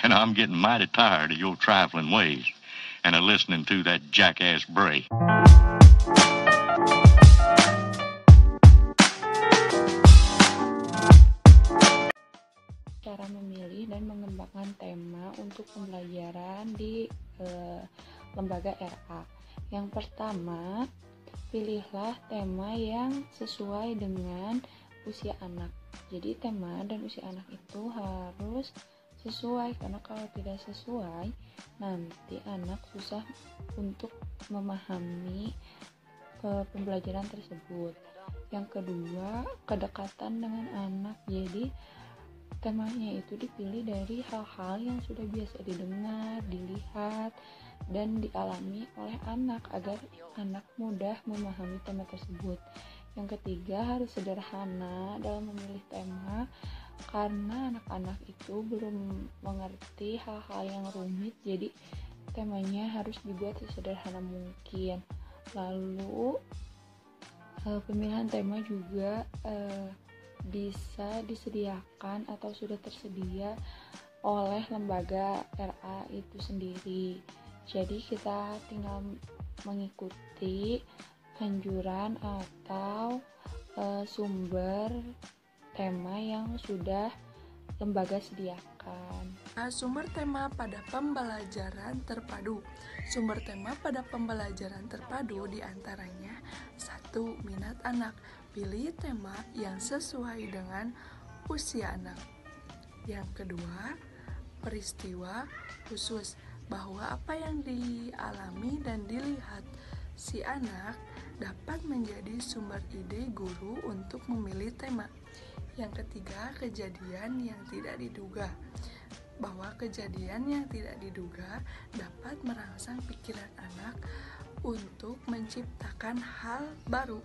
and I'm getting mighty tired of your trifling ways and of listening to that jackass Bray. Cara memilih dan mengembangkan tema untuk pembelajaran di lembaga RA. Yang pertama, pilihlah tema yang sesuai dengan usia anak. Jadi tema dan usia anak itu harus sesuai, karena kalau tidak sesuai nanti anak susah untuk memahami pembelajaran tersebut. Yang kedua, kedekatan dengan anak. Jadi temanya itu dipilih dari hal-hal yang sudah biasa didengar, dilihat, dan dialami oleh anak agar anak mudah memahami tema tersebut. Yang ketiga, harus sederhana dalam memilih tema karena anak-anak itu belum mengerti hal-hal yang rumit, jadi temanya harus dibuat sesederhana mungkin. Lalu pemilihan tema juga bisa disediakan atau sudah tersedia oleh lembaga RA itu sendiri. Jadi kita tinggal mengikuti anjuran atau sumber tema yang sudah lembaga sediakan. Sumber tema pada pembelajaran terpadu. Sumber tema pada pembelajaran terpadu diantaranya 1. Minat anak. Pilih tema yang sesuai dengan usia anak. Yang kedua, peristiwa khusus, bahwa apa yang dialami dan dilihat si anak dapat menjadi sumber ide guru untuk memilih tema. Yang ketiga, kejadian yang tidak diduga, bahwa kejadian yang tidak diduga dapat merangsang pikiran anak untuk menciptakan hal baru.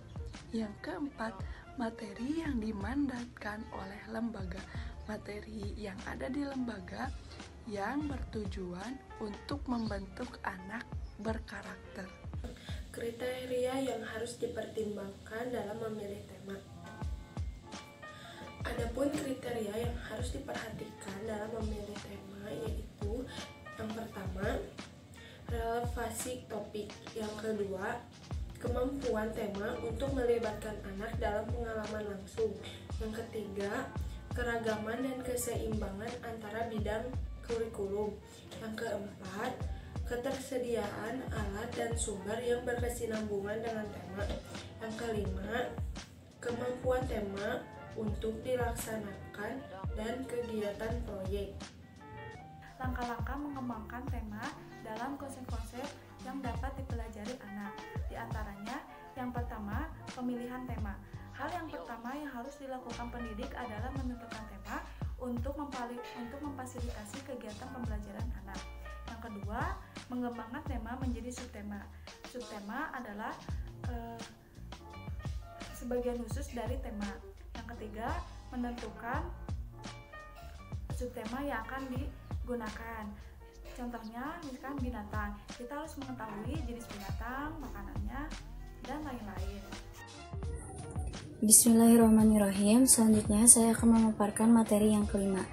Yang keempat, materi yang dimandatkan oleh lembaga. Materi yang ada di lembaga yang bertujuan untuk membentuk anak berkarakter. Kriteria yang harus dipertimbangkan dalam memilih tema. Adapun kriteria yang harus diperhatikan dalam memilih tema yaitu yang pertama, relevansi topik. Yang kedua, kemampuan tema untuk melibatkan anak dalam pengalaman langsung. Yang ketiga, keragaman dan keseimbangan antara bidang kurikulum. Yang keempat, ketersediaan alat dan sumber yang berkesinambungan dengan tema. Yang kelima, kemampuan tema untuk dilaksanakan dan kegiatan proyek. Langkah-langkah mengembangkan tema dalam konsep-konsep yang dapat dipelajari anak. Di antaranya, yang pertama, pemilihan tema. Hal yang pertama yang harus dilakukan pendidik adalah menentukan tema untuk memfasilitasi kegiatan pembelajaran anak. Yang kedua, mengembangkan tema menjadi subtema. Subtema adalah sebagian khusus dari tema. Yang ketiga, menentukan subtema yang akan digunakan. Contohnya, misalkan binatang, kita harus mengetahui jenis binatang, makanannya, dan lain-lain. Bismillahirrahmanirrahim. Selanjutnya saya akan memaparkan materi yang kelima,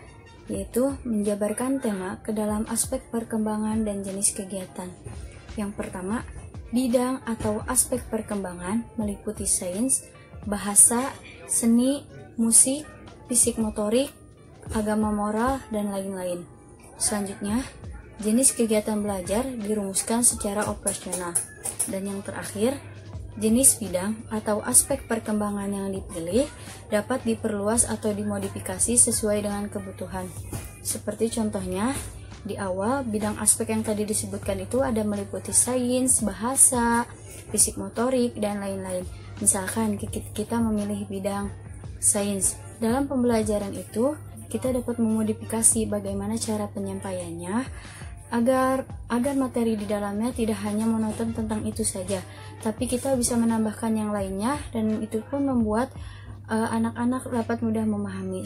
yaitu menjabarkan tema ke dalam aspek perkembangan dan jenis kegiatan. Yang pertama, bidang atau aspek perkembangan meliputi sains, bahasa, seni, musik, fisik motorik, agama moral, dan lain-lain. Selanjutnya, jenis kegiatan belajar dirumuskan secara operasional. Dan yang terakhir, jenis bidang atau aspek perkembangan yang dipilih dapat diperluas atau dimodifikasi sesuai dengan kebutuhan. Seperti contohnya, di awal bidang aspek yang tadi disebutkan itu ada meliputi sains, bahasa, fisik motorik, dan lain-lain. Misalkan kita memilih bidang sains. Dalam pembelajaran itu, kita dapat memodifikasi bagaimana cara penyampaiannya agar materi di dalamnya tidak hanya monoton tentang itu saja, tapi kita bisa menambahkan yang lainnya, dan itu pun membuat anak-anak dapat mudah memahami.